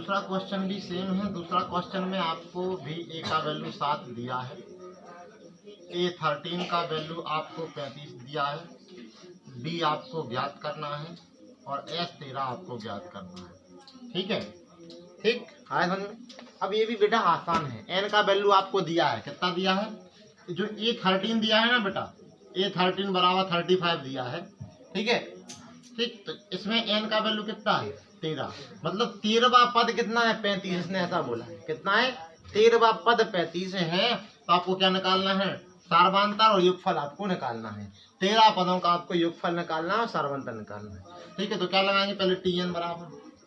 दूसरा क्वेश्चन भी सेम है। दूसरा क्वेश्चन में आपको भी ए का वैल्यू 7 दिया है, A13 का वैल्यू आपको 35 दिया है, B आपको ज्ञात करना है और S13 आपको ज्ञात करना है। ठीक है, ठीक आया समझ में। अब ये भी बेटा आसान है। n का वैल्यू आपको दिया है, कितना दिया है, जो A13 दिया है ना बेटा, A13 बराबर 35 दिया है। ठीक है, ठीक, तो इसमें n का वैल्यू कितना है 13, मतलब 13वां पद कितना है 35, इसने ऐसा बोला है। कितना है 13वां पद 35 है। तो आपको क्या निकालना है, सार्वधातर और योगफल आपको निकालना है। 13 पदों का आपको योगफल निकालना है और सार्वधातर निकालना है। ठीक है, तो क्या लगाएंगे, पहले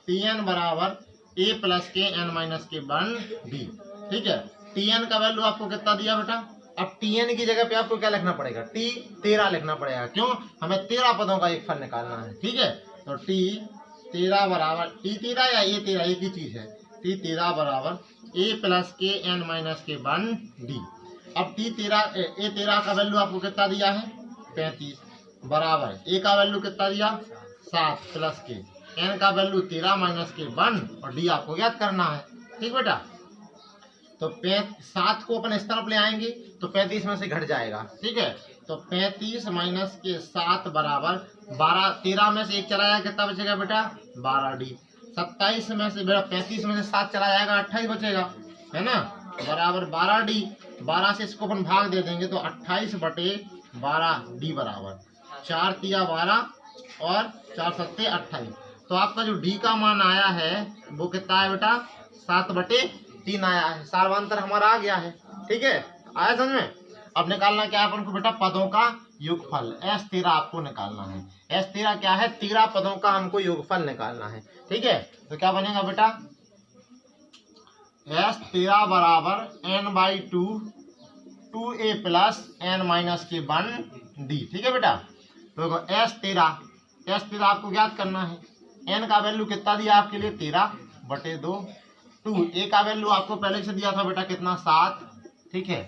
Tn बराबर a प्लस के n माइनस के वन b। ठीक है, Tn का वैल्यू आपको कितना दिया बेटा, अब Tn की जगह पे आपको क्या लिखना पड़ेगा, T13 लिखना पड़ेगा। क्यों, हमें 13 पदों का योगफल निकालना है। ठीक है, तो T13 बराबर T13 या A13 एक ही चीज है, T13 बराबर a प्लस के n माइनस के वन d। अब A13 का वैल्यू आपको कितना दिया है 35 बराबर a का वैल्यू कितना दिया 7 प्लस के n का वैल्यू 13 माइनस के 1 और d आपको ज्ञात करना है। ठीक बेटा, तो 7 को अपन इस तरफ ले आएंगे तो 35 में से घट जाएगा। ठीक है, तो 35 माइनस के 7 बराबर 12, 13 में से 1 चला जाएगा, कितना बचेगा बेटा 12d। 27 में से बेटा 35 में से 7 चला जाएगा, 28 बचेगा, है ना, बराबर 12d। 12 से इसको अपन भाग दे देंगे तो 28 बटे 12d बराबर 4 तिया 12 और 4 सत्ते 28। तो आपका जो d का मान आया है वो कितना है बेटा 7 बटे 3 आया है। सार्वधातर हमारा आ गया है। ठीक है, आया समझ में। अब निकालना क्या है अपन को बेटा, पदों का योगफल S13 आपको निकालना है। S13 क्या है, 13 पदों का हमको योगफल निकालना है। ठीक है, तो क्या बनेगा बेटा, S13 बराबर n/2 2a plus n minus के 1d। ठीक है बेटा, तो S13 आपको ज्ञात करना है। n का वैल्यू कितना दिया आपके लिए 13 बटे 2, a का वैल्यू आपको पहले से दिया था बेटा कितना 7। ठीक है,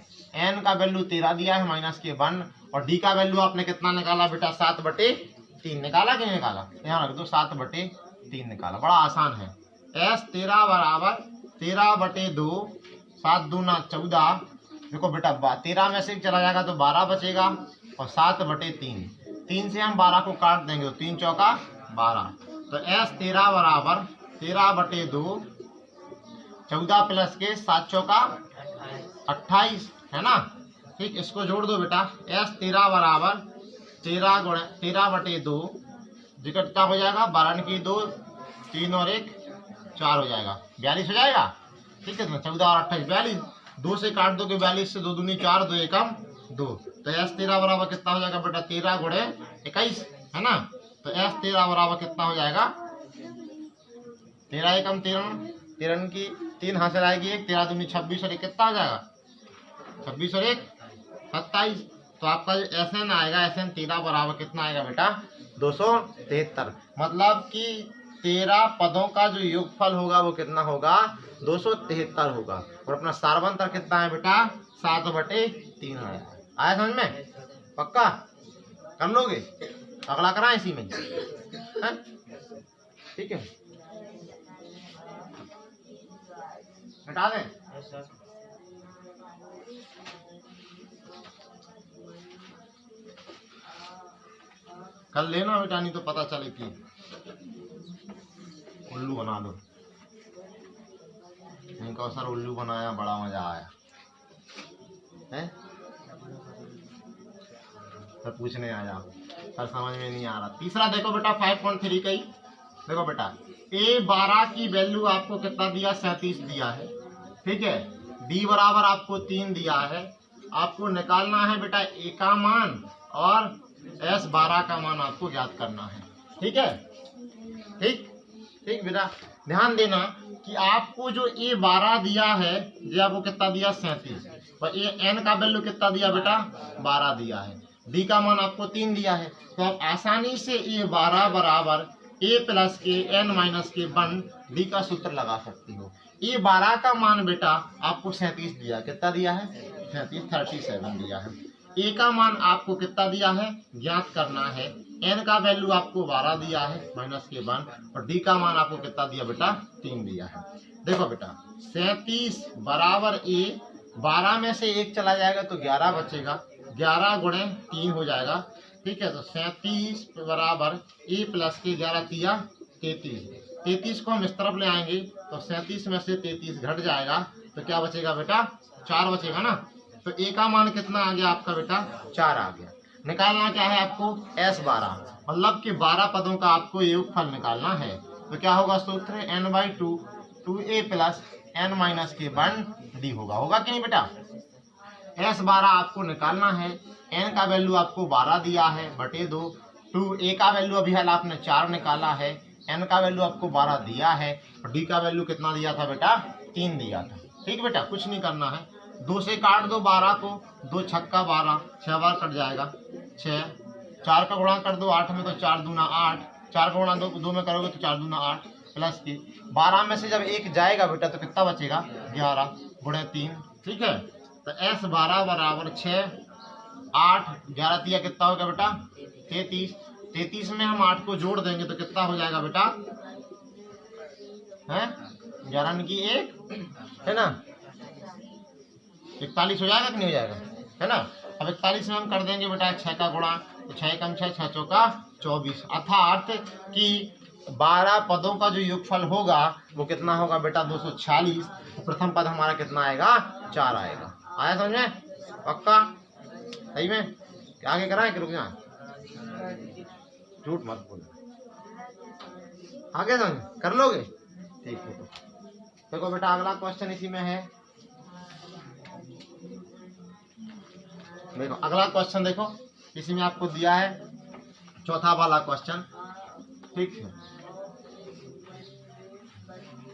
n का वैल्यू 13 दिया है माइनस के 1 और d का वैल्यू आपने कितना निकाला बेटा 7 बटे 3 निकाला कि नहीं निकाला, यहाँ रख दो 7 बटे 3 निकाला, बड़ा आसान है। S13 बराबर 13 बटे 2, 7 दूना 14। देखो बेटा 13 में से चला जाएगा तो 12 बचेगा और 7 बटे 3 से हम 12 को काट देंगे तो 3 चौका 12। तो S13 बराबर 13 बटे 2, 14 प्लस के 7 चौका 28, है ना। ठीक, इसको जोड़ दो बेटा, S13 बराबर 13 बटे 2 जिकट क्या हो जाएगा, 12 की 2, 3 और 1 4 हो जाएगा, 42 हो जाएगा। ठीक है, तो 14 और 28 42, 2 से काट दो कि 42 से 2 दूनी 4, 2 एकम 2। तो S13 बराबर कितना हो जाएगा बेटा 13 गुणे 21, है ना। तो S13 बराबर कितना हो जाएगा 13 एकम 13 की 3 हासिल आएगी 1, 13 दूनी 26 और 1 कितना हो जाएगा 26 और 1 27। तो आपका जो SN आएगा, SN 13 बराबर कितना आएगा बेटा 273। मतलब कि 13 पदों का जो योगफल होगा वो कितना होगा 273 होगा। और अपना सार्वधातर कितना है बेटा 7 बटे 3 आया। आया समझ में, पक्का कर लोगे, अगला करा इसी में, है? ठीक है, हटा दें। कल लेना बेटा, नहीं तो पता चले कि उल्लू बना दो। इनका सर उल्लू बनाया, बड़ा मजा आया है, सर पूछने आया, सर समझ में नहीं आ रहा। तीसरा देखो बेटा 5.3 का ही देखो बेटा, A12 की वैल्यू आपको कितना दिया 37 दिया है। ठीक है, D बराबर आपको 3 दिया है। आपको निकालना है बेटा A का मान और S12 का मान आपको ज्ञात करना है। ठीक है, ठीक ठीक बेटा, ध्यान देना कि आपको जो A12 दिया है ये आपको कितना दिया 37 और N का वैल्यू कितना दिया बेटा 12 दिया है। D का मान आपको 3 दिया है। तो आप आसानी से A12 बराबर A प्लस के N माइनस के 1 D का सूत्र लगा सकते हो। A12 का मान बेटा आपको 37 दिया, कितना दिया है 37 37 दिया है। A का मान आपको कितना दिया है ज्ञात करना है, n का वैल्यू आपको 12 दिया है माइनस के 1 और d का मान आपको कितना दिया बेटा 3 दिया है। देखो बेटा 37 बराबर a, 12 में से 1 चला जाएगा तो 11 बचेगा, 11 गुणे 3 हो जाएगा। ठीक है, तो 37 बराबर a प्लस के 11 तिया 33, 33 को हम इस तरफ ले आएंगे तो 37 में से 33 घट जाएगा तो क्या बचेगा बेटा 4 बचेगा ना। तो a का मान कितना आ गया आपका बेटा 4 आ गया। निकालना क्या है आपको S12, मतलब कि 12 पदों का आपको योगफल निकालना है। तो क्या होगा सूत्र n/2 2a plus n minus के 1 d होगा कि नहीं बेटा। S12 आपको निकालना है, n का वैल्यू आपको 12 दिया है बटे 2, 2a का वैल्यू अभी हाल आपने 4 निकाला है, n का वैल्यू आपको 12 दिया है और d का वैल्यू कितना दिया था बेटा 3 दिया था। ठीक बेटा, कुछ नहीं करना है, 2 से काट दो 12 को, 2 छक्का 12, 6 बार कट जाएगा 6, 4 का गुणा कर दो 8 में तो 4 दूना 8, 4 का गुणा 2 में करोगे तो 4 दूना 8 प्लस की 12 में से जब 1 जाएगा बेटा तो कितना बचेगा 11 गुणे 3। ठीक है, तो S12 बराबर 6, 8, 11 तिया कितना होगा बेटा 33, 33 में हम 8 को जोड़ देंगे तो कितना हो जाएगा बेटा है 11 की 1 है ना 41 हो जाएगा कि नहीं हो जाएगा है ना। अब 41 में हम कर देंगे बेटा 6 का गुणा तो 6 कम 6 6 चौका 24, अर्थात कि 12 पदों का जो योगफल होगा वो कितना होगा बेटा 246। प्रथम पद हमारा कितना आएगा 4 आएगा। आया समझ में पक्का सही में आगे कराएं कि रुक जाए, झूठ मत बोलो, आगे समझ कर लोगे ठीक है। देखो बेटा अगला क्वेश्चन इसी में है, देखो अगला क्वेश्चन देखो इसी में आपको दिया है चौथा वाला क्वेश्चन। ठीक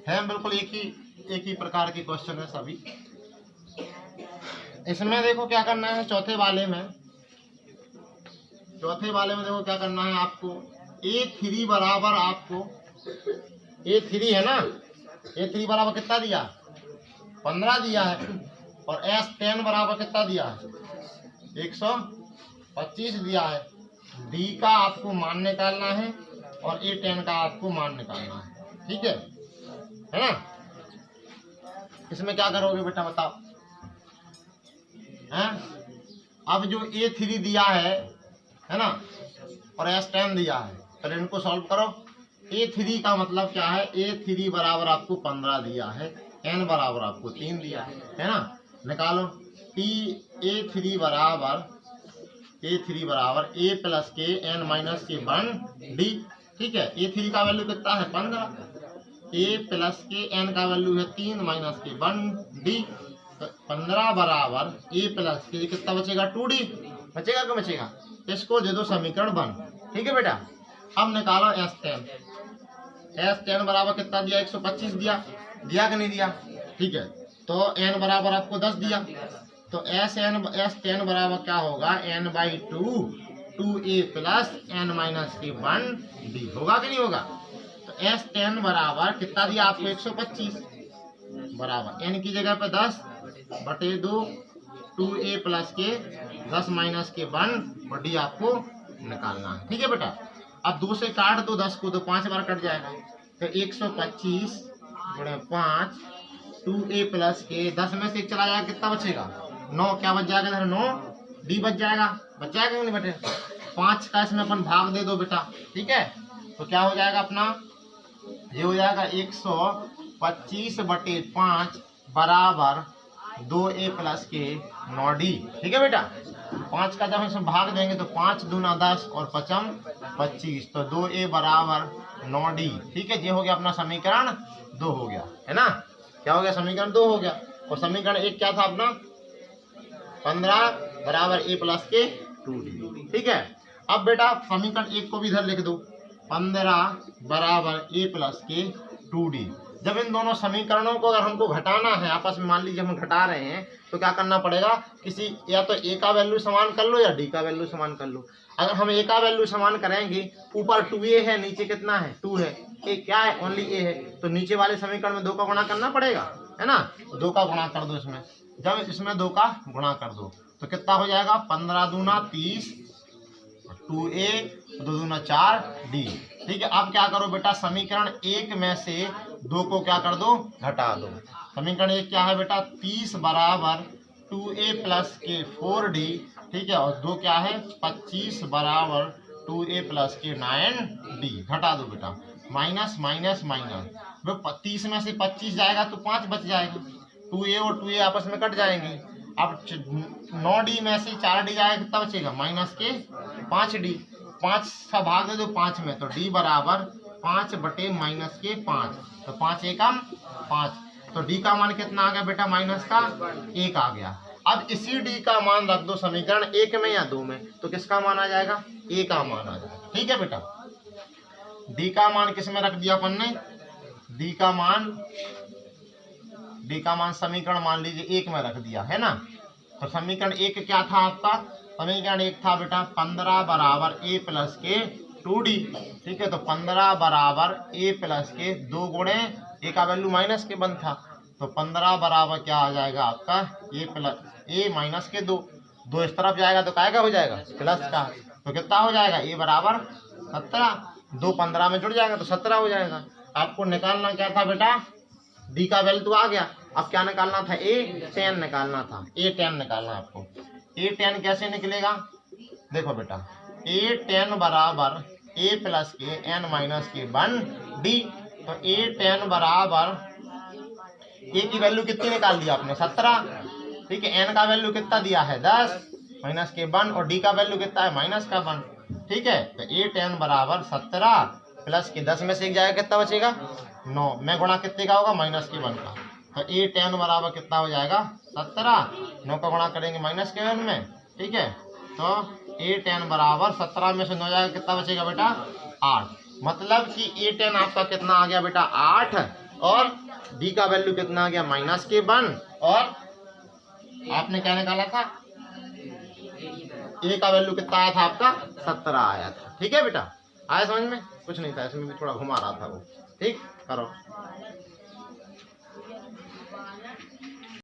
है बिल्कुल एक ही प्रकार के क्वेश्चन है सभी। इसमें देखो क्या करना है चौथे वाले में देखो क्या करना है आपको A3 बराबर आपको A3 है ना, A3 बराबर कितना दिया 15 दिया है और S10 बराबर कितना दिया है 125 दिया है। D का आपको मान निकालना है और A10 का आपको मान निकालना है। ठीक है ना। इसमें क्या करोगे बेटा बताओ हैं? अब जो A3 दिया है ना और S10 दिया है तो इनको सॉल्व करो। A3 का मतलब क्या है A3 बराबर आपको 15 दिया है, N बराबर आपको 3 दिया है ना। निकालो A3 बराबर A प्लस के N माइनस के 1 D। ठीक है, A3 का वैल्यू कितना है 15, A प्लस के N का वैल्यू है 3 माइनस के 1 D। तो 15 बराबर A प्लस के कितना बचेगा 2D बचेगा क्यों बचेगा, इसको दे दो समीकरण 1। ठीक है बेटा, अब निकालो S10 बराबर कितना दिया 125 दिया कि नहीं दिया। ठीक है, तो N बराबर आपको 10 दिया तो S10 बराबर क्या होगा N/2 2A plus N minus के 1 D होगा कि नहीं होगा। तो S10 बराबर कितना दिया आपको 125 बराबर N की जगह पे 10 बटे 2 2A प्लस के 10 माइनस के 1 और D आपको निकालना है। ठीक है बेटा, अब 2 से काट दो 10 को तो 5 बार कट जाएगा तो 125 गुणे 5 2A प्लस के 10 में से 1 चला जाएगा कितना बचेगा 9, क्या बच जाएगा इधर 9 D बच जाएगा नहीं बेटे। 5 का इसमें अपन भाग दे दो बेटा। ठीक है, तो क्या हो जाएगा अपना ये हो जाएगा 125 बटे 5 बराबर 2A प्लस के 9D। ठीक है बेटा, 5 का जब इसमें भाग देंगे तो 5 दूना 10 और 5 25 तो 2A बराबर 9D। ठीक है, ये हो गया अपना समीकरण 2 हो गया है ना। क्या हो गया समीकरण 2 हो गया और समीकरण 1 क्या था अपना 15 बराबर A प्लस के 2D। ठीक है, अब बेटा समीकरण 1 को भी इधर लिख दो 15 बराबर A प्लस के 2D। जब इन दोनों समीकरणों को अगर हमको घटाना है आपस में, मान लीजिए हम घटा रहे हैं तो क्या करना पड़ेगा किसी या तो A का वैल्यू समान कर लो या D का वैल्यू समान कर लो। अगर हम A का वैल्यू समान करेंगे ऊपर 2A है नीचे कितना है 2 है, A क्या है ओनली A है तो नीचे वाले समीकरण में 2 का गुणा करना पड़ेगा है ना। 2 का गुणा कर दो इसमें, जब इसमें 2 का गुणा कर दो तो कितना हो जाएगा 15 दूना 30 2A 2 दूना 4 डी। ठीक है, अब क्या करो बेटा, समीकरण 1 में से 2 को क्या कर दो, घटा दो। समीकरण 1 क्या है बेटा, 30 बराबर 2a प्लस के 4d। ठीक है, और 2 क्या है, 25 बराबर 2a प्लस के 9d। घटा दो बेटा, माइनस माइनस माइनस, 30 में से 25 जाएगा तो 5 बच जाएगा, 2a और 2a आपस में कट जाएंगे। अब 9d में से 4d जाएगा, कितना बचेगा, माइनस के 5d। 5 का भाग दे दो 5 में, तो d बराबर 5 बटे माइनस के 5, तो 5 एकम 5, तो d का मान कितना आ गया बेटा, माइनस का 1 आ गया। अब इसी d का मान रख दो समीकरण 1 में या 2 में, तो किसका मान आ जाएगा, a का मान आ जाएगा। ठीक है बेटा, d का मान किस में रख दिया अपन ने, d का मान समीकरण मान लीजिए 1 में रख दिया है ना। तो समीकरण 1 क्या था आपका, समीकरण 1 था बेटा 15 बराबर a प्लस के 2d। ठीक है, तो 15 बराबर a प्लस के 2 गुणे a का वैल्यू माइनस के 1 था, तो 15 बराबर क्या आ जाएगा आपका, a माइनस के 2। 2 इस तरफ जाएगा तो काय का हो जाएगा, प्लस का, तो कितना हो जाएगा, a बराबर 17। 2 15 में जुड़ जाएगा तो 17 हो जाएगा। आपको निकालना क्या था बेटा, d का वैल्यू तो आ गया, अब क्या निकालना था, a10 निकालना था, a10 निकालना आपको। a10 कैसे निकलेगा, देखो बेटा, a10 बराबर a प्लस के n माइनस के 1d। तो a10 बराबर a की वैल्यू कितनी निकाल दिया आपने, 17। ठीक है, n का वैल्यू कितना दिया है, 10 माइनस के 1, और d का वैल्यू कितना है, माइनस का 1। ठीक है, तो a10 बराबर 17 प्लस के 10 में से 1 जाएगा, कितना बचेगा, 9 में गुणा कितने का होगा, माइनस के 1 का। तो a10 बराबर कितना हो जाएगा, 17, 9 का गुणा करेंगे माइनस के 1 में। ठीक है, तो a10 बराबर 17 में से 9 जाएगा, कितना बचेगा बेटा, 8। मतलब कि a10 आपका कितना आ गया बेटा, 8, और d का वैल्यू कितना आ गया, माइनस के 1, और आपने क्या निकाला था, a का वैल्यू कितना आया था आपका, 17 आया था। ठीक है बेटा, आया समझ में, कुछ नहीं था इसमें भी, थोड़ा घुमा रहा था वो। ठीक, करो।